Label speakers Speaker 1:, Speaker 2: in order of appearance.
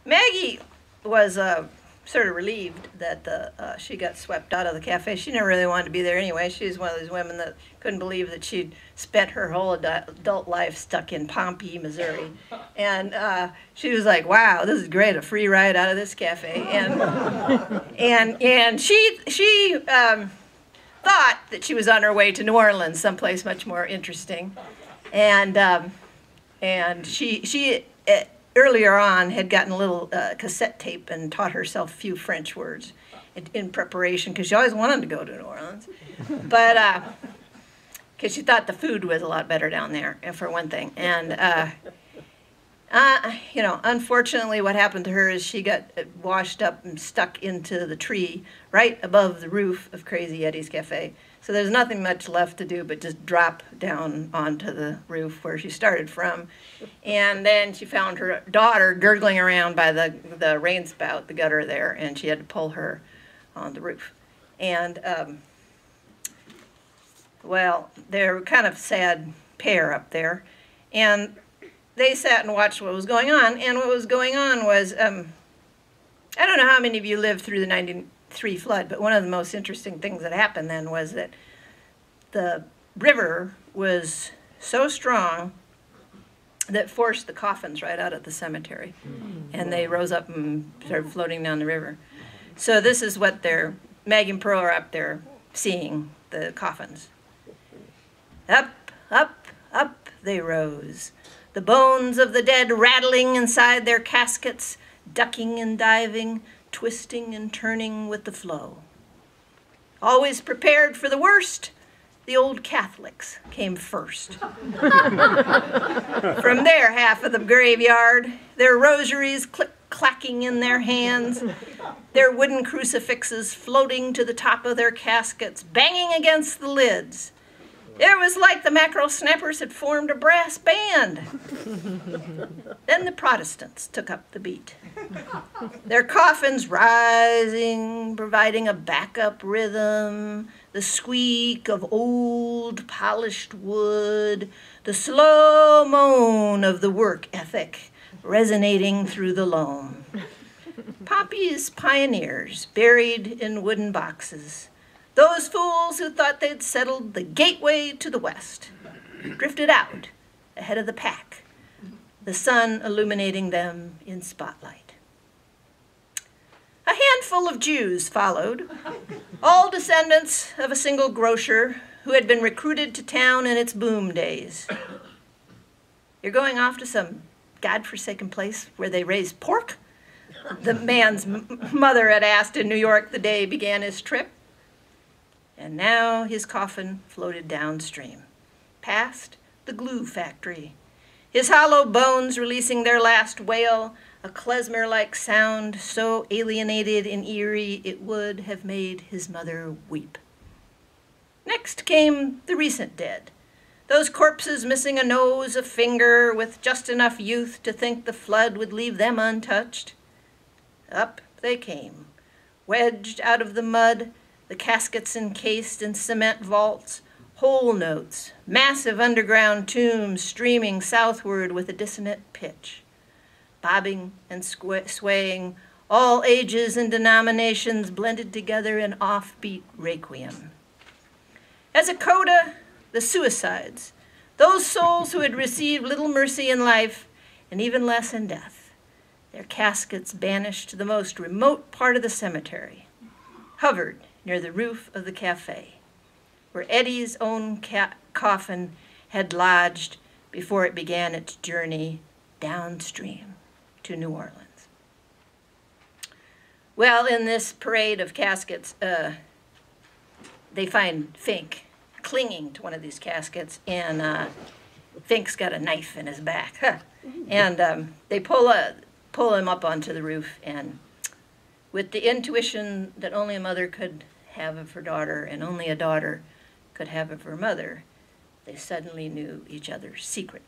Speaker 1: Maggie was sort of relieved that she got swept out of the cafe. She never really wanted to be there anyway. She was one of those women that couldn't believe that she'd spent her whole adult life stuck in Pompey, Missouri. And she was like, wow, this is great, a free ride out of this cafe. And she thought that she was on her way to New Orleans, someplace much more interesting. And she earlier on had gotten a little cassette tape and taught herself a few French words in preparation, because she always wanted to go to New Orleans. But because she thought the food was a lot better down there, for one thing. And you know, unfortunately, what happened to her is she got washed up and stuck into the tree right above the roof of Crazy Eddie's Cafe. So there's nothing much left to do but just drop down onto the roof where she started from. And then she found her daughter gurgling around by the rain spout, the gutter there, and she had to pull her on the roof. And, well, they're kind of sad pair up there. And they sat and watched what was going on, and what was going on was, I don't know how many of you lived through the 93 flood, but one of the most interesting things that happened then was that the river was so strong that forced the coffins right out of the cemetery, and they rose up and started floating down the river. So this is what Maggie and Pearl are up there seeing, the coffins. Up, up, up they rose, the bones of the dead rattling inside their caskets, ducking and diving, twisting and turning with the flow. Always prepared for the worst, the old Catholics came first. From their half of the graveyard, their rosaries click-clacking in their hands, their wooden crucifixes floating to the top of their caskets, banging against the lids. It was like the mackerel snappers had formed a brass band. Then the Protestants took up the beat. Their coffins rising, providing a backup rhythm, the squeak of old polished wood, the slow moan of the work ethic resonating through the loam. Pompey's pioneers buried in wooden boxes, those fools who thought they'd settled the gateway to the West, drifted out ahead of the pack, the sun illuminating them in spotlight. A handful of Jews followed, all descendants of a single grocer who had been recruited to town in its boom days. You're going off to some godforsaken place where they raise pork? The man's mother had asked in New York the day he began his trip. And now his coffin floated downstream, past the glue factory, his hollow bones releasing their last wail, a klezmer-like sound so alienated and eerie it would have made his mother weep. Next came the recent dead, those corpses missing a nose, a finger, with just enough youth to think the flood would leave them untouched. Up they came, wedged out of the mud, the caskets encased in cement vaults, whole notes, massive underground tombs streaming southward with a dissonant pitch, bobbing and swaying, all ages and denominations blended together in offbeat requiem. As a coda, the suicides, those souls who had received little mercy in life and even less in death, their caskets banished to the most remote part of the cemetery, hovered near the roof of the cafe, where Eddie's own coffin had lodged before it began its journey downstream to New Orleans. Well, in this parade of caskets, they find Fink clinging to one of these caskets, and Fink's got a knife in his back. And they pull him up onto the roof, and with the intuition that only a mother could have of her daughter, and only a daughter could have of her mother, they suddenly knew each other's secret.